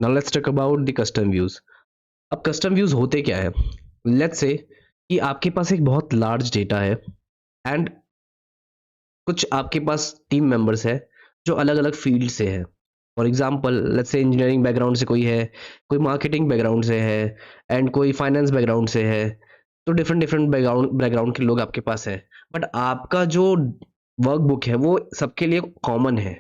Now let's talk about the custom views. अब custom views होते क्या है? लेट्स से कि आपके पास एक बहुत लार्ज डेटा है एंड कुछ आपके पास टीम मेंबर्स है जो अलग अलग फील्ड से है। For example let's say engineering background से कोई है, कोई मार्केटिंग बैकग्राउंड से है एंड कोई फाइनेंस बैकग्राउंड से है। तो डिफरेंट डिफरेंट बैकग्राउंड बैकग्राउंड के लोग आपके पास है, बट आपका जो वर्कबुक है वो सबके लिए कॉमन है।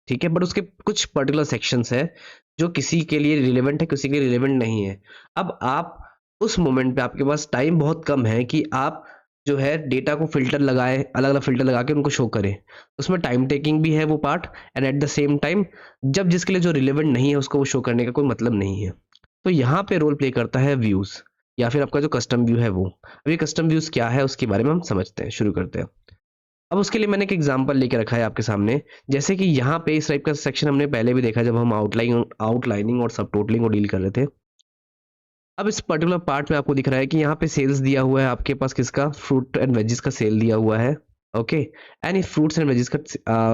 ठीक है, बट उसके कुछ पर्टिकुलर सेक्शंस है जो किसी के लिए रिलेवेंट है, किसी के लिए रिलेवेंट नहीं है। अब आप उस मोमेंट पे आपके पास टाइम बहुत कम है कि आप जो है डेटा को फिल्टर लगाए, अलग अलग फिल्टर लगा के उनको शो करें। उसमें टाइम टेकिंग भी है वो part, and at the same time जब जिसके लिए जो रिलेवेंट नहीं है उसको वो शो करने का कोई मतलब नहीं है। तो यहाँ पे रोल प्ले करता है व्यूज, या फिर आपका जो कस्टम व्यू है वो। अब ये कस्टम व्यूज क्या है उसके बारे में हम समझते हैं, शुरू करते हैं। अब उसके लिए मैंने एक एग्जांपल लेके रखा है आपके सामने। जैसे कि यहाँ पे इस टाइप का सेक्शन हमने पहले भी देखा जब हम आउटलाइनिंग और सब टोटलिंग को डील कर रहे थे। अब इस पर्टिकुलर पार्ट में आपको दिख रहा है कि यहाँ पे सेल्स दिया हुआ है आपके पास, किसका? फ्रूट एंड वेजिस का सेल दिया हुआ है। ओके, एंड इस फ्रूट्स एंड वेजिस का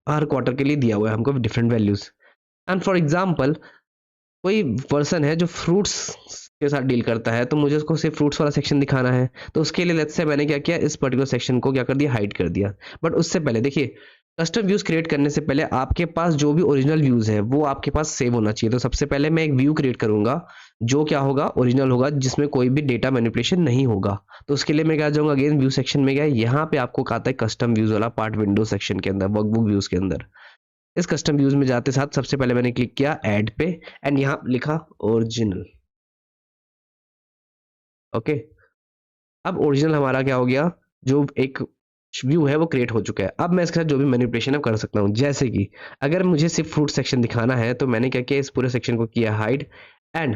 हर क्वार्टर के लिए दिया हुआ है हमको different values. And for example कोई पर्सन है जो फ्रूट्स के साथ डील करता है, तो मुझे उसको सिर्फ फ्रूट्स वाला सेक्शन दिखाना है। तो उसके लिए लेट्स से मैंने क्या किया, इस पर्टिकुलर सेक्शन को क्या कर दिया, हाइड कर दिया। बट उससे पहले देखिए, कस्टम व्यूज क्रिएट करने से पहले आपके पास जो भी ओरिजिनल व्यूज है वो आपके पास सेव होना चाहिए। तो सबसे पहले मैं एक व्यू क्रिएट करूंगा जो क्या होगा, ओरिजिनल होगा, जिसमें कोई भी डेटा मैनिपुलेशन नहीं होगा। तो उसके लिए मैं क्या जाऊंगा, अगेन व्यू सेक्शन में गया, यहाँ पे आपको आता है कस्टम व्यूज वाला पार्ट, विंडो सेक्शन के अंदर, वर्कबुक व्यूज के अंदर। इस कस्टम व्यूज में जाते साथ सबसे पहले मैंने क्लिक किया ऐड पे, एंड यहाँ लिखा ओरिजिनल। ओके, अब ओरिजिनल हमारा क्या हो गया, जो एक व्यू है वो क्रिएट हो चुका है। अब मैं इसके साथ जो भी मैनिपुलेशन है कर सकता हूँ, जैसे कि अगर मुझे सिर्फ फ्रूट सेक्शन दिखाना है तो मैंने क्या किया, इस पूरे सेक्शन को किया हाइड, एंड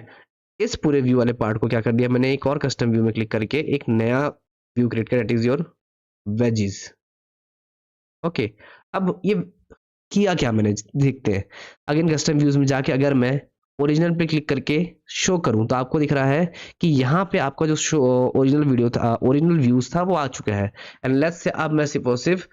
इस पूरे व्यू वाले पार्ट को क्या कर दिया, मैंने एक और कस्टम व्यू में क्लिक करके एक नया व्यू क्रिएट किया, that is your veggies. Okay, अब ये किया क्या मैंने, देखते हैं। अगेन कस्टम व्यूज में जाके अगर मैं ओरिजिनल पे क्लिक करके शो करूं तो आपको दिख रहा है कि यहाँ पे आपका जो शो ओरिजिनल वीडियो था, ओरिजिनल व्यूज था, वो आ चुका है। एंड लेट्स से अब मैं सिर्फ और सिर्फ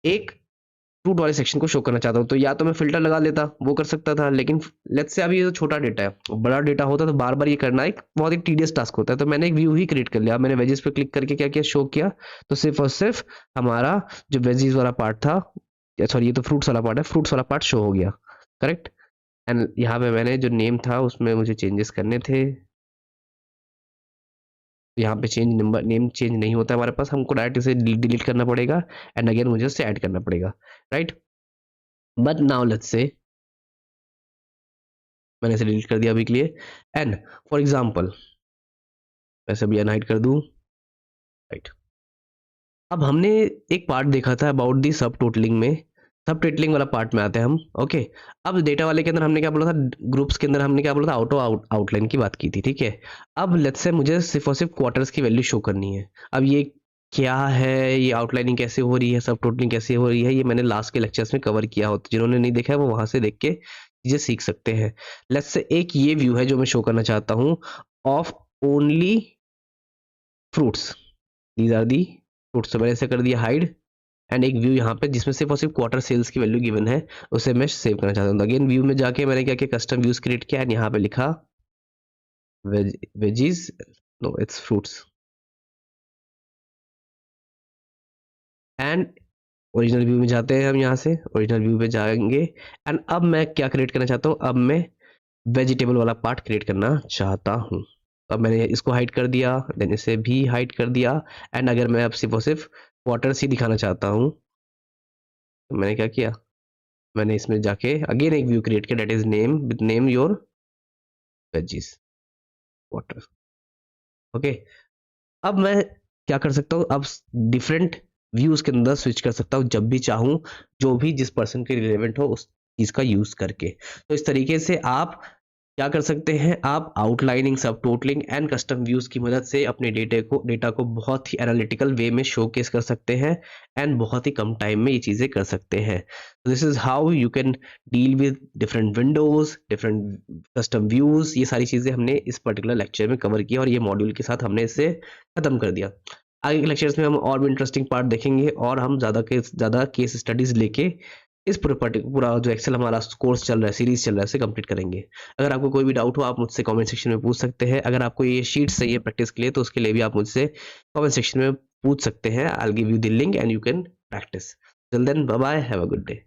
एक फ्रूट वाले सेक्शन को शो करना चाहता हूँ, तो या तो मैं फिल्टर लगा लेता, वो कर सकता था, लेकिन लेट्स से अभी ये तो छोटा डेटा है, बड़ा डेटा होता तो बार बार ये करना एक बहुत ही टीडियस टास्क होता है। तो मैंने एक व्यू ही क्रिएट कर लिया। मैंने वेजेस पे क्लिक करके क्या किया, शो किया। तो सिर्फ और सिर्फ हमारा जो वेजीज वाला पार्ट था, सॉरी ये तो फ्रूट्स वाला पार्ट है, फ्रूट्स वाला पार्ट शो हो गया, करेक्ट। एंड यहाँ पे मैंने जो नेम था उसमें मुझे चेंजेस करने थे। यहाँ पे चेंज नंबर, नेम चेंज नहीं होता है हमारे पास, हमको डायरेक्ट इसे डिलीट करना पड़ेगा, एंड अगेन मुझे उससे ऐड करना पड़ेगा, right. But now let's say मैंने इसे डिलीट कर दिया अभी के लिए। एंड फॉर एग्जाम्पल वैसे भी अनहाइड कर दूं, राइट। अब हमने एक पार्ट देखा था अबाउट दी सब टोटलिंग में, सब टोटलिंग वाला पार्ट में आते हैं हम। ओके, अब डेटा वाले के अंदर हमने क्या बोला था, ग्रुप्स के अंदर हमने क्या बोला था, आउटलाइन की बात की थी, ठीक है। अब लेट्स से मुझे सिर्फ और सिर्फ क्वार्टर्स की वैल्यू शो करनी है। अब ये क्या है, ये आउटलाइनिंग कैसे हो रही है, सब टोटलिंग कैसे हो रही है, ये मैंने लास्ट के लेक्चर्स में कवर किया हो, तो जिन्होंने नहीं देखा है वो वहां से देख के चीजें सीख सकते हैं। लेट्स से एक ये व्यू है जो मैं शो करना चाहता हूँ of only fruits, these are the fruits. तो मैंने ऐसे कर दिया हाइड, एंड एक व्यू यहाँ पे जिसमें सिर्फ और सिर्फ क्वार्टर सेल्स की वैल्यू गिवन है, उसे मैं सेव करना चाहता हूँ। अगेन व्यू में जाके मैंने क्या किया, कस्टम व्यूज क्रिएट किया, एंड यहाँ पे लिखा veggies, no it's fruits, and original view में जाते हैं हम, यहाँ से ओरिजिनल व्यू पे जाएंगे। एंड अब मैं क्या क्रिएट करना चाहता हूँ, अब मैं वेजिटेबल वाला पार्ट क्रिएट करना चाहता हूँ। तो अब मैंने इसको हाइड कर दिया, देन इसे भी हाइड कर दिया, एंड अगर मैं अब सिर्फ और सिर्फ क्वार्टर्स ही दिखाना चाहता हूँ तो मैंने क्या किया, मैंने इसमें जाके अगेन एक व्यू क्रिएट किया, that is name, with name your veggies water. Okay, अब मैं क्या कर सकता हूँ, अब डिफरेंट व्यूज के अंदर स्विच कर सकता हूँ जब भी चाहूँ, जो भी जिस पर्सन के रिलेवेंट हो उस चीज का यूज करके। तो इस तरीके से आप क्या कर सकते हैं, आप आउटलाइनिंग, सब टोटलिंग एंड कस्टम व्यूज की मदद से अपने डेटा को बहुत ही एनालिटिकल वे में शोकेस कर सकते हैं, एंड बहुत ही कम टाइम में ये चीजें कर सकते हैं। तो this is how you can deal with different Windows, different custom views. ये सारी चीजें हमने इस पर्टिकुलर लेक्चर में कवर किया, और ये मॉड्यूल के साथ हमने इसे खत्म कर दिया। आगे के लेक्चर्स में हम और भी इंटरेस्टिंग पार्ट देखेंगे, और हम ज़्यादा केस स्टडीज लेके इस पूरा जो एक्सेल हमारा कोर्स चल रहा है, सीरीज चल रहा है, उसे कंप्लीट करेंगे। अगर आपको कोई भी डाउट हो आप मुझसे कमेंट सेक्शन में पूछ सकते हैं। अगर आपको ये शीट्स चाहिए प्रैक्टिस के लिए तो उसके लिए भी आप मुझसे कमेंट सेक्शन में पूछ सकते हैं। I will give you the link and you can practise. Till then bye bye, have a good day.